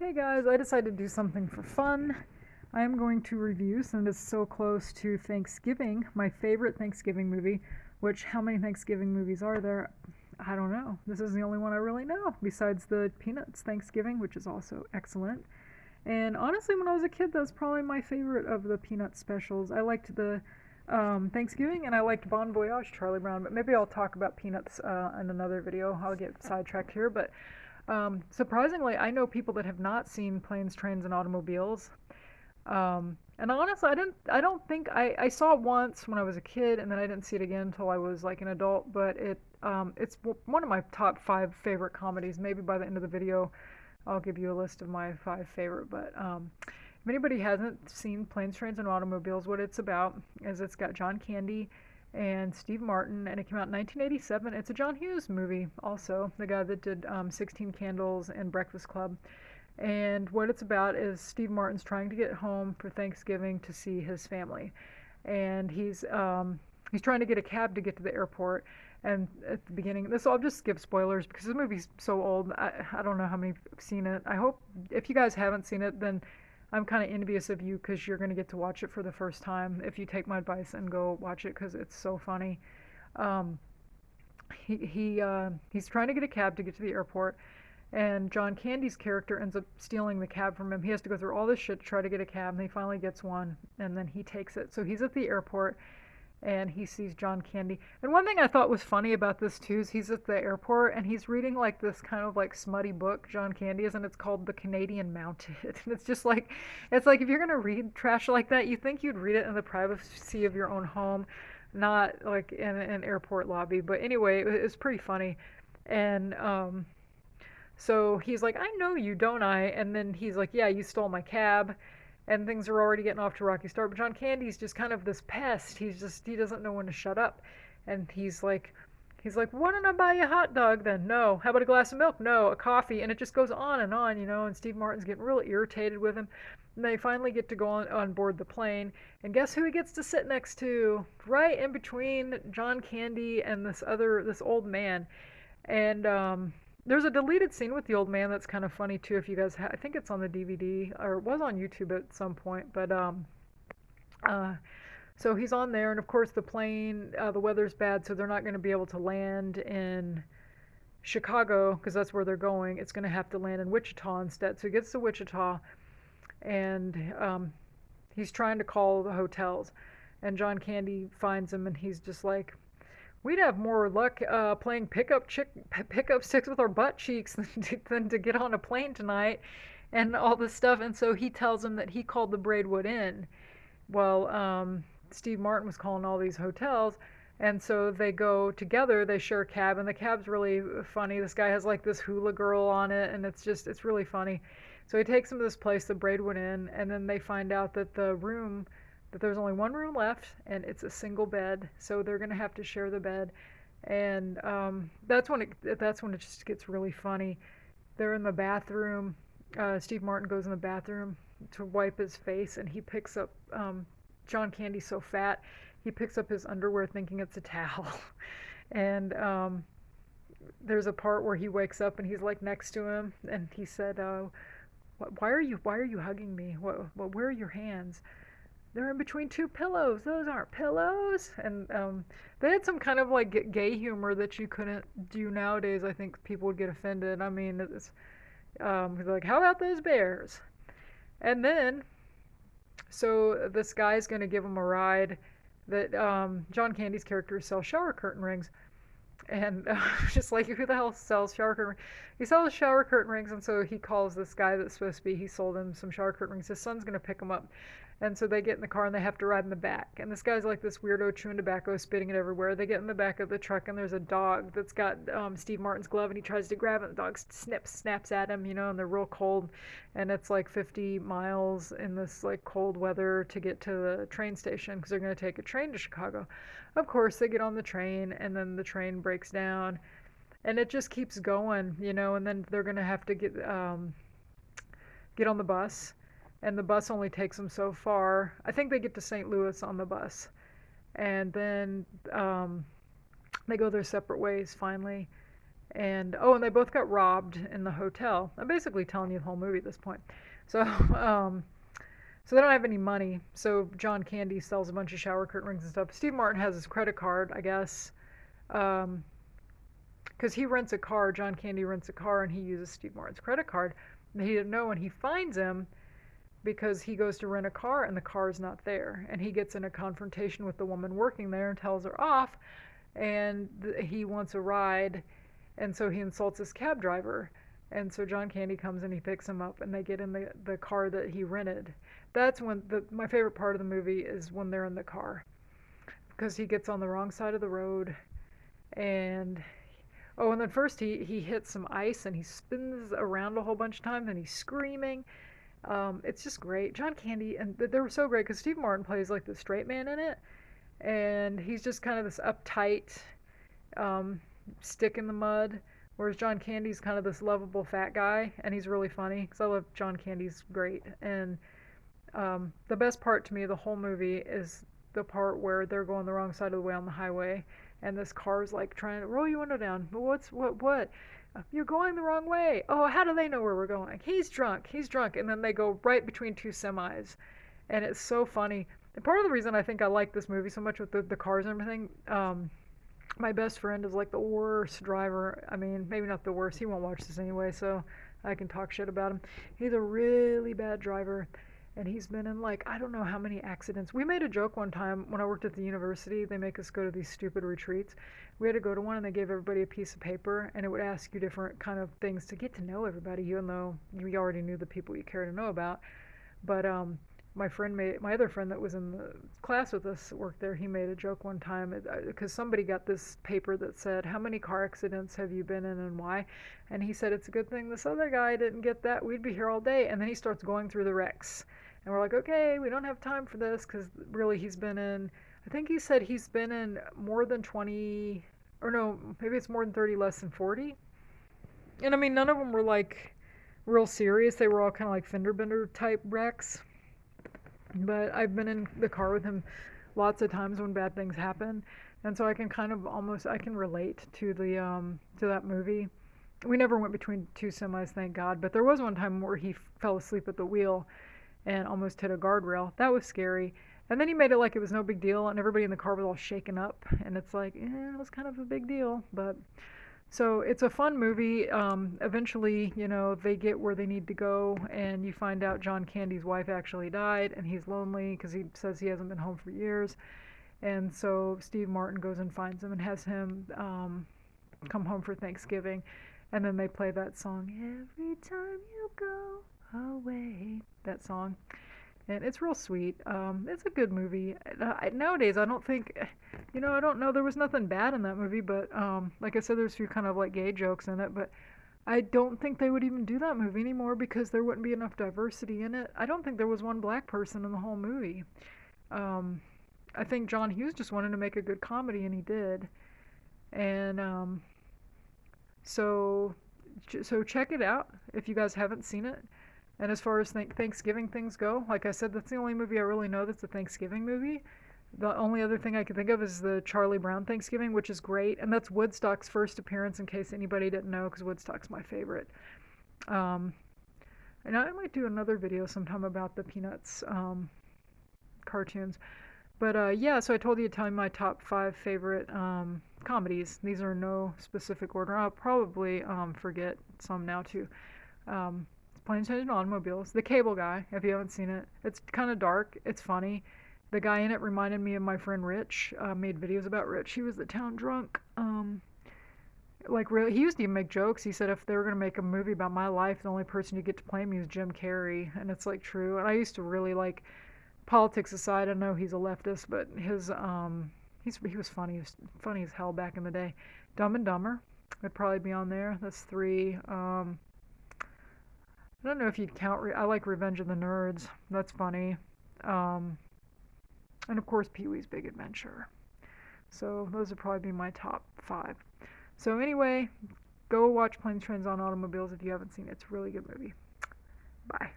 Hey guys, I decided to do something for fun. I am going to review, since it's so close to Thanksgiving, my favorite Thanksgiving movie, which how many Thanksgiving movies are there? I don't know. This is the only one I really know, besides the Peanuts Thanksgiving, which is also excellent. And honestly, when I was a kid, that was probably my favorite of the Peanuts specials. I liked the Thanksgiving, and I liked Bon Voyage, Charlie Brown, but maybe I'll talk about Peanuts in another video. I'll get sidetracked here, but surprisingly, I know people that have not seen Planes, Trains, and Automobiles. And honestly, I don't think I saw it once when I was a kid, and then I didn't see it again until I was like an adult. But it's one of my top five favorite comedies. Maybe by the end of the video, I'll give you a list of my five favorite. But if anybody hasn't seen Planes, Trains, and Automobiles, what it's about is it's got John Candy and Steve Martin, and it came out in 1987. It's a John Hughes movie, also, the guy that did 16 Candles and Breakfast Club. And what it's about is Steve Martin's trying to get home for Thanksgiving to see his family, and he's trying to get a cab to get to the airport. And at the beginning, this I'll just skip spoilers because the movie's so old. I don't know how many have seen it. I hope if you guys haven't seen it, then I'm kind of envious of you because you're going to get to watch it for the first time if you take my advice and go watch it because it's so funny. Um, he's trying to get a cab to get to the airport, and John Candy's character ends up stealing the cab from him. He has to go through all this shit to try to get a cab, and he finally gets one, and then he takes it. So he's at the airport, and he sees John Candy. And one thing I thought was funny about this too is he's at the airport and he's reading like this kind of like smutty book, John Candy is, and it's called The Canadian Mounted. And it's like if you're gonna read trash like that, you think you'd read it in the privacy of your own home, not like in an airport lobby. But anyway, it was pretty funny. And so he's like, I know you, don't I? And then he's like, yeah, you stole my cab. And things are already getting off to a rocky start. But John Candy's just kind of this pest. He doesn't know when to shut up. And he's like, why don't I buy you a hot dog then? No. How about a glass of milk? No. A coffee? And it just goes on, you know. And Steve Martin's getting really irritated with him. And they finally get to go on board the plane. And guess who he gets to sit next to? Right in between John Candy and this old man. And there's a deleted scene with the old man that's kind of funny too. If you guys, I think it's on the DVD or it was on YouTube at some point. But uh, so he's on there, and of course the plane, the weather's bad, so they're not going to be able to land in Chicago because that's where they're going. It's going to have to land in Wichita instead. So he gets to Wichita, and he's trying to call the hotels, and John Candy finds him, and he's just like, we'd have more luck playing pickup sticks with our butt cheeks than to get on a plane tonight, and all this stuff. And so he tells him that he called the Braidwood Inn. Well, Steve Martin was calling all these hotels, and so they go together. They share a cab, and the cab's really funny. This guy has like this hula girl on it, and it's really funny. So he takes him to this place, the Braidwood Inn, and then they find out that there's only one room left, and it's a single bed. So they're gonna have to share the bed, and that's when it just gets really funny. They're in the bathroom. Steve Martin goes in the bathroom to wipe his face, and he picks up John Candy's so fat, he picks up his underwear thinking it's a towel. And there's a part where he wakes up and he's like next to him, and he said, why are you hugging me? Where are your hands? They're in between two pillows. Those aren't pillows. And they had some kind of like gay humor that you couldn't do nowadays. I think people would get offended. I mean, he's like, how about those bears? And then, so this guy's going to give him a ride. That John Candy's character sells shower curtain rings, and just like, who the hell sells shower curtain rings? He sells shower curtain rings, and so he calls this guy that's supposed to be, he sold him some shower curtain rings. His son's going to pick him up. And so they get in the car and they have to ride in the back. And this guy's like this weirdo chewing tobacco, spitting it everywhere. They get in the back of the truck, and there's a dog that's got Steve Martin's glove, and he tries to grab it. And the dog snaps at him, you know, and they're real cold. And it's like 50 miles in this like cold weather to get to the train station because they're going to take a train to Chicago. Of course, they get on the train, and then the train breaks down, and it just keeps going, you know. And then they're going to have to get on the bus, and the bus only takes them so far. I think they get to St. Louis on the bus, and then they go their separate ways finally. And oh, and they both got robbed in the hotel. I'm basically telling you the whole movie at this point. So, so they don't have any money. So John Candy sells a bunch of shower curtain rings and stuff. Steve Martin has his credit card, I guess, um, because he rents a car. John Candy rents a car, and he uses Steve Martin's credit card. And he didn't know, when he finds him, because he goes to rent a car and the car's not there, and he gets in a confrontation with the woman working there and tells her off, and he wants a ride, and so he insults his cab driver. And so John Candy comes and he picks him up, and they get in the car that he rented. That's when my favorite part of the movie is when they're in the car, because he gets on the wrong side of the road, and oh, and then first he hits some ice and he spins around a whole bunch of times and he's screaming. It's just great. John Candy, and they were so great because Steve Martin plays like the straight man in it, and he's just kind of this uptight um, stick in the mud, whereas John Candy's kind of this lovable fat guy, and he's really funny because I love John Candy's great. And the best part to me of the whole movie is the part where they're going the wrong side of the way on the highway, and this car's like trying to roll your window down. What? You're going the wrong way. Oh, how do they know where we're going? He's drunk. He's drunk. And then they go right between two semis, and it's so funny. And part of the reason I think I like this movie so much with the cars and everything, my best friend is like the worst driver. I mean, maybe not the worst. He won't watch this anyway, so I can talk shit about him. He's a really bad driver, and he's been in like I don't know how many accidents. We made a joke one time when I worked at the university. They make us go to these stupid retreats. We had to go to one, and they gave everybody a piece of paper, and it would ask you different kind of things to get to know everybody, even though you already knew the people you care to know about. But my other friend that was in the class with us worked there. He made a joke one time because somebody got this paper that said, "How many car accidents have you been in and why?" And he said, "It's a good thing this other guy didn't get that. We'd be here all day." And then he starts going through the wrecks, and we're like, "Okay, we don't have time for this," because really he's been in. I think he said he's been in more than 20, or no, maybe it's more than 30, less than 40. And I mean, none of them were like real serious. They were all kind of like fender bender type wrecks. But I've been in the car with him lots of times when bad things happen, and so I can kind of almost I can relate to that movie. We never went between two semis, thank God, but there was one time where he fell asleep at the wheel and almost hit a guardrail. That was scary. And then he made it like it was no big deal, and everybody in the car was all shaken up, and it's like, it was kind of a big deal, but so it's a fun movie. Eventually, they get where they need to go, and you find out John Candy's wife actually died, and he's lonely because he says he hasn't been home for years. And so Steve Martin goes and finds him and has him come home for Thanksgiving. And then they play that song, "Every time you go away," that song. And it's real sweet. It's a good movie. Nowadays, I don't think, I don't know. There was nothing bad in that movie, but like I said, there's a few kind of like gay jokes in it, but I don't think they would even do that movie anymore because there wouldn't be enough diversity in it. I don't think there was one black person in the whole movie. Um, I think John Hughes just wanted to make a good comedy, and he did. And so, so check it out if you guys haven't seen it. And as far as Thanksgiving things go, like I said, that's the only movie I really know that's a Thanksgiving movie. The only other thing I can think of is the Charlie Brown Thanksgiving, which is great, and that's Woodstock's first appearance. In case anybody didn't know, because Woodstock's my favorite. Um, and I might do another video sometime about the Peanuts cartoons. But yeah, so I told you to tell me my top 5 favorite comedies. These are in no specific order. I'll probably forget some now too. Planes, Trains, and Automobiles. The Cable Guy, if you haven't seen it. It's kind of dark. It's funny. The guy in it reminded me of my friend Rich. Made videos about Rich. He was the town drunk. Like really, he used to even make jokes. He said if they were gonna make a movie about my life, the only person you get to play me is Jim Carrey, and it's like true. And I used to really like politics aside. I know he's a leftist, but he was funny. He was funny as hell back in the day. Dumb and Dumber would probably be on there. That's 3. I don't know if you'd count. I like Revenge of the Nerds. That's funny. Um, and of course, Pee Wee's Big Adventure. So those would probably be my top 5. So anyway, go watch Planes, Trains, and Automobiles if you haven't seen it. It's a really good movie. Bye.